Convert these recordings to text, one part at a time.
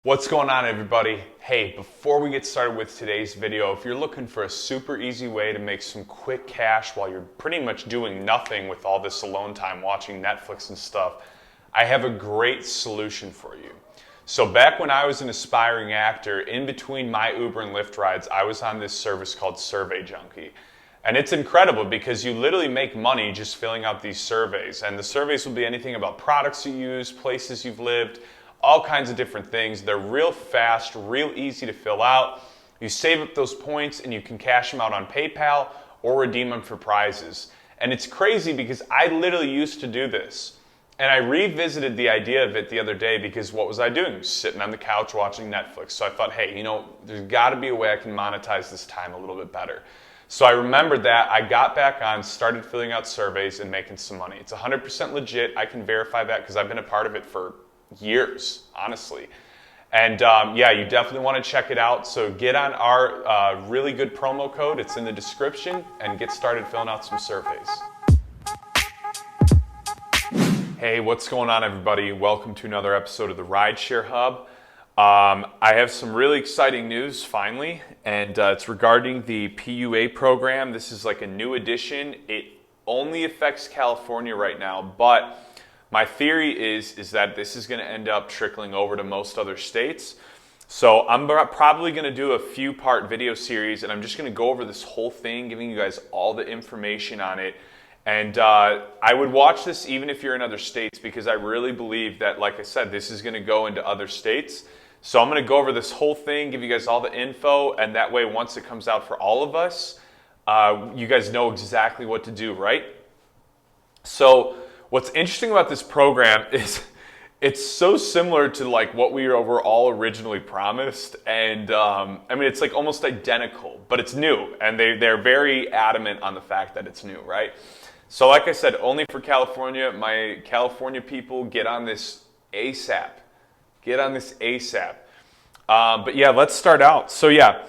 What's going on, everybody? Hey, before we get started with today's video, if you're looking for a super easy way to make some quick cash while you're pretty much doing nothing with all this alone time watching Netflix and stuff, I have a great solution for you. So back when I was an aspiring actor, in between my Uber and Lyft rides, I was on this service called Survey Junkie. And it's incredible because you literally make money just filling out these surveys. And the surveys will be anything about products you use, places you've lived, all kinds of different things. They're real fast, real easy to fill out. You save up those points and you can cash them out on PayPal or redeem them for prizes. And it's crazy because I literally used to do this. And I revisited the idea of it the other day because what was I doing? Sitting on the couch watching Netflix. So I thought, hey, there's got to be a way I can monetize this time a little bit better. So I remembered that. I got back on, started filling out surveys and making some money. It's 100% legit. I can verify that because I've been a part of it for years, honestly. And yeah, you definitely want to check it out. So get on our really good promo code. It's in the description, and get started filling out some surveys. Hey, what's going on, everybody? Welcome to another episode of the Rideshare Hub. I have some really exciting news finally, and it's regarding the PUA program. This is like a new addition. It only affects California right now, but my theory is that this is going to end up trickling over to most other states. So I'm probably going to do a few-part video series, and I'm just going to go over this whole thing, giving you guys all the information on it. And I would watch this even if you're in other states, because I really believe that, like I said, this is going to go into other states. So I'm going to go over this whole thing, give you guys all the info, and that way once it comes out for all of us, you guys know exactly what to do, right? So what's interesting about this program is it's so similar to like what we were all originally promised. And I mean, it's like almost identical, but it's new. And they're very adamant on the fact that it's new, right? So like I said, only for California. My California people, get on this ASAP. Get on this ASAP. But yeah, let's start out. So yeah,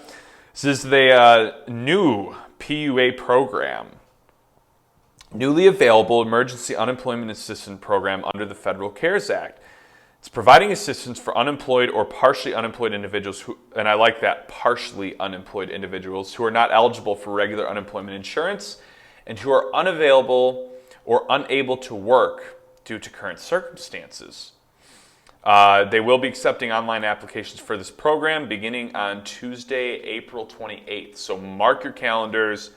this is the new PUA program. Newly available Emergency Unemployment Assistance Program under the Federal CARES Act. It's providing assistance for unemployed or partially unemployed individuals who, and I like that, partially unemployed individuals who are not eligible for regular unemployment insurance and who are unavailable or unable to work due to current circumstances. They will be accepting online applications for this program beginning on Tuesday, April 28th. So mark your calendars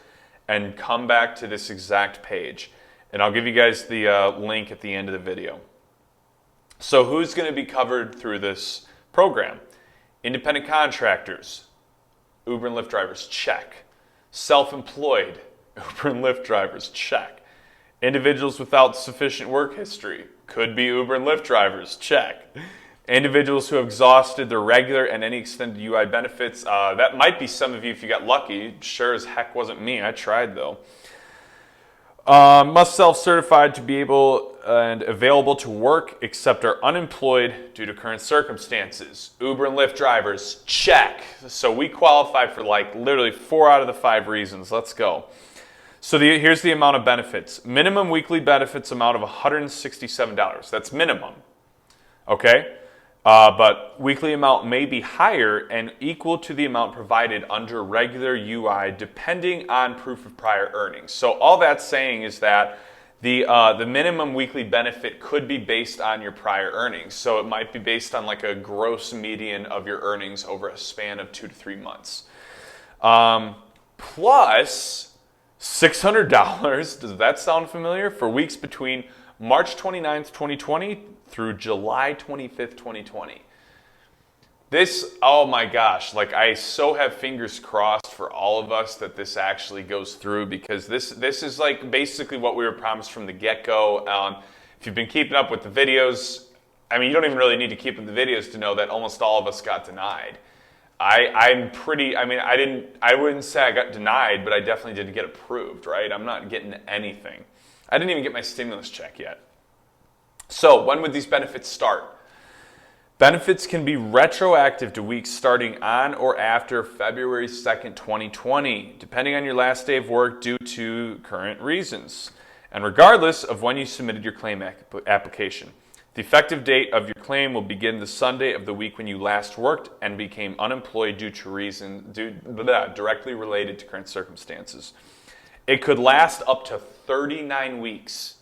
and come back to this exact page. And I'll give you guys the link at the end of the video. So who's going to be covered through this program? Independent contractors, Uber and Lyft drivers, check. Self-employed, Uber and Lyft drivers, check. Individuals without sufficient work history, could be Uber and Lyft drivers, check. Individuals who have exhausted their regular and any extended UI benefits. That might be some of you if you got lucky. Sure as heck wasn't me. I tried though. Must self-certified to be able and available to work except are unemployed due to current circumstances. Uber and Lyft drivers, check. So we qualify for like literally 4 out of the 5 reasons. Let's go. So here's the amount of benefits. Minimum weekly benefits amount of $167. That's minimum. Okay? But weekly amount may be higher and equal to the amount provided under regular UI depending on proof of prior earnings. So all that's saying is that the minimum weekly benefit could be based on your prior earnings. So it might be based on like a gross median of your earnings over a span of 2 to 3 months. Plus $600, does that sound familiar? For weeks between March 29th, 2020 through July 25th, 2020. This, oh my gosh, like I so have fingers crossed for all of us that this actually goes through, because this is like basically what we were promised from the get-go. If you've been keeping up with the videos, I mean, you don't even really need to keep up with the videos to know that almost all of us got denied. I wouldn't say I got denied, but I definitely didn't get approved, right? I'm not getting anything. I didn't even get my stimulus check yet. So when would these benefits start? Benefits can be retroactive to weeks starting on or after February 2nd, 2020, depending on your last day of work due to current reasons, and regardless of when you submitted your claim application. The effective date of your claim will begin the Sunday of the week when you last worked and became unemployed due to directly related to current circumstances. It could last up to 39 weeks.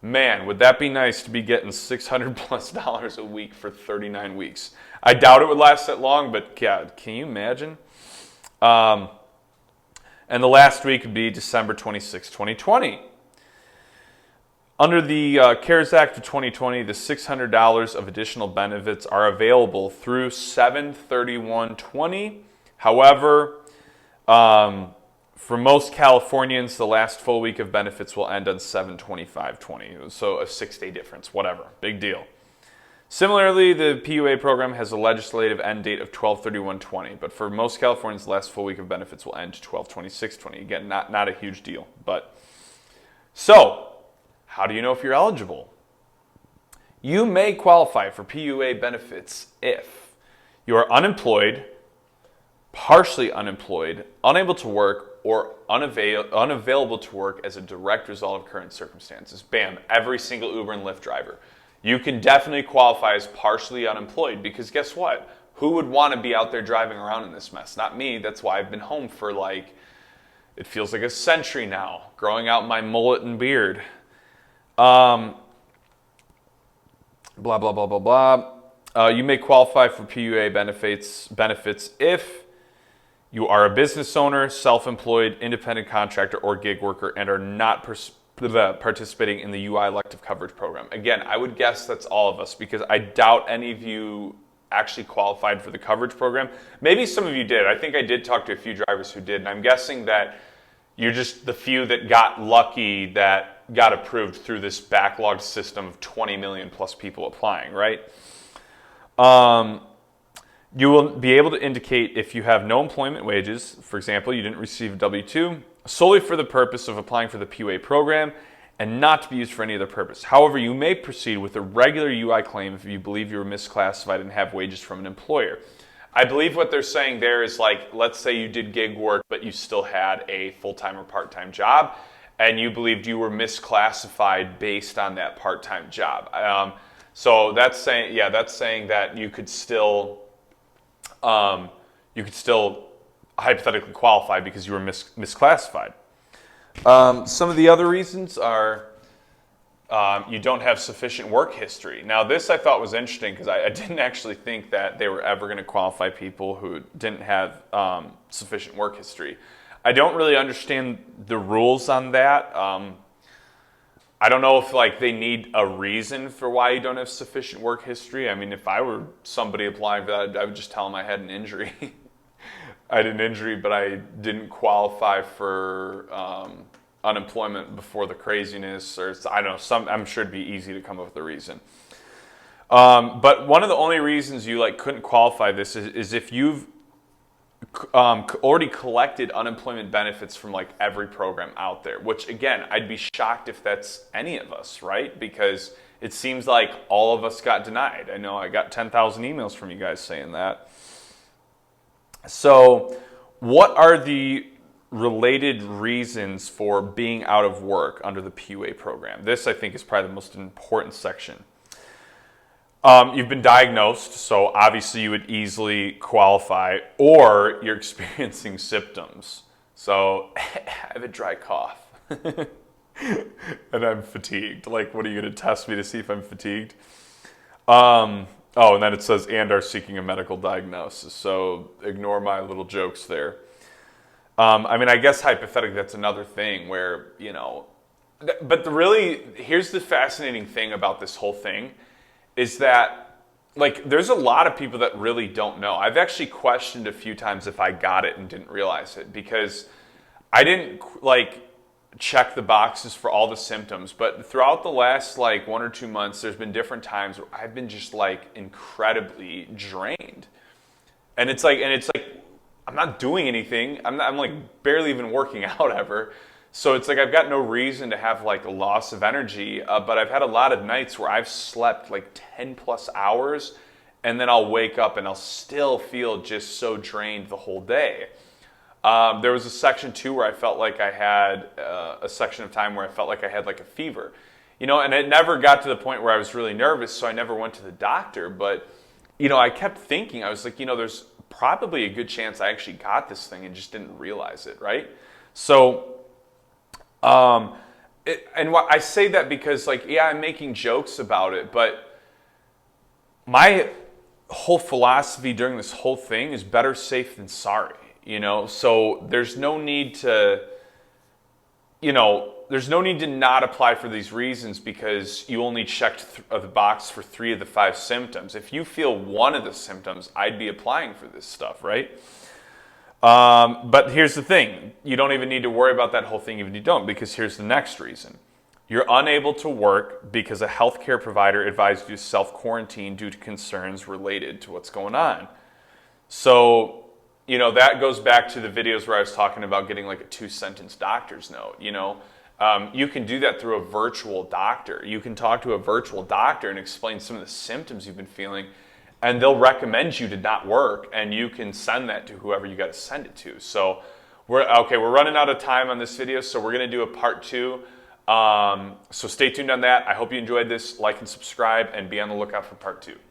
Man, would that be nice to be getting $600+ a week for 39 weeks. I doubt it would last that long, but yeah, can you imagine? And the last week would be December 26, 2020. Under the CARES Act of 2020, the $600 of additional benefits are available through 7/31/20. However, for most Californians, the last full week of benefits will end on 7/25/20. So a 6-day difference, whatever, big deal. Similarly, the PUA program has a legislative end date of 12/31/20, but for most Californians, the last full week of benefits will end 12/26/20. Again, not a huge deal. But so, how do you know if you're eligible? You may qualify for PUA benefits if you are unemployed, partially unemployed, unable to work, or unavailable to work as a direct result of current circumstances. Bam, every single Uber and Lyft driver. You can definitely qualify as partially unemployed because guess what? Who would want to be out there driving around in this mess? Not me. That's why I've been home for it feels like a century now, growing out my mullet and beard. Blah, blah, blah, blah, blah. You may qualify for PUA benefits if you are a business owner, self-employed, independent contractor, or gig worker and are not participating in the UI elective coverage program. Again, I would guess that's all of us because I doubt any of you actually qualified for the coverage program. Maybe some of you did. I think I did talk to a few drivers who did, and I'm guessing that you're just the few that got lucky that got approved through this backlogged system of 20 million plus people applying, right? You will be able to indicate if you have no employment wages, for example, you didn't receive a W-2, solely for the purpose of applying for the PUA program and not to be used for any other purpose. However, you may proceed with a regular UI claim if you believe you were misclassified and have wages from an employer. I believe what they're saying there is let's say you did gig work, but you still had a full-time or part-time job, and you believed you were misclassified based on that part-time job. So that's saying that you could still hypothetically qualify because you were misclassified. Some of the other reasons are you don't have sufficient work history. Now, this I thought was interesting because I didn't actually think that they were ever going to qualify people who didn't have sufficient work history. I don't really understand the rules on that. I don't know if they need a reason for why you don't have sufficient work history. I mean, if I were somebody applying for that, I would just tell them I had an injury. I had an injury, but I didn't qualify for unemployment before the craziness, or I don't know. I'm sure it'd be easy to come up with a reason. But one of the only reasons you couldn't qualify this is if you've already collected unemployment benefits from every program out there, which again, I'd be shocked if that's any of us, right? Because it seems like all of us got denied. I know I got 10,000 emails from you guys saying that. So what are the related reasons for being out of work under the PUA program? This, I think, is probably the most important section. You've been diagnosed, so obviously you would easily qualify, or you're experiencing symptoms. So I have a dry cough and I'm fatigued. What are you going to test me to see if I'm fatigued? And then it says, and are seeking a medical diagnosis. So ignore my little jokes there. I guess hypothetically that's another thing where, but here's the fascinating thing about this whole thing is that, there's a lot of people that really don't know. I've actually questioned a few times if I got it and didn't realize it because I didn't, check the boxes for all the symptoms. But throughout the last, 1 or 2 months, there's been different times where I've been just, incredibly drained. And it's I'm not doing anything. I'm barely even working out ever. So it's I've got no reason to have a loss of energy, but I've had a lot of nights where I've slept 10 plus hours and then I'll wake up and I'll still feel just so drained the whole day. There was a section too where I felt like I had a section of time where I felt like I had a fever. You know, and it never got to the point where I was really nervous, so I never went to the doctor. But, you know, I kept thinking, I was like, you know, there's probably a good chance I actually got this thing and just didn't realize it, right? So, I say that because, like, yeah, I'm making jokes about it, but my whole philosophy during this whole thing is better safe than sorry, you know? So there's no need to, you know, there's no need to not apply for these reasons because you only checked the box for 3 of the 5 symptoms. If you feel one of the symptoms, I'd be applying for this stuff, right? But here's the thing. You don't even need to worry about that whole thing if you don't, because here's the next reason. You're unable to work because a healthcare provider advised you to self-quarantine due to concerns related to what's going on. So, you know, that goes back to the videos where I was talking about getting like a 2-sentence doctor's note, you know. You can do that through a virtual doctor. You can talk to a virtual doctor and explain some of the symptoms you've been feeling, and they'll recommend you to not work, and you can send that to whoever you got to send it to. So we're running out of time on this video, so we're going to do a part 2. So stay tuned on that. I hope you enjoyed this. Like and subscribe, and be on the lookout for part 2.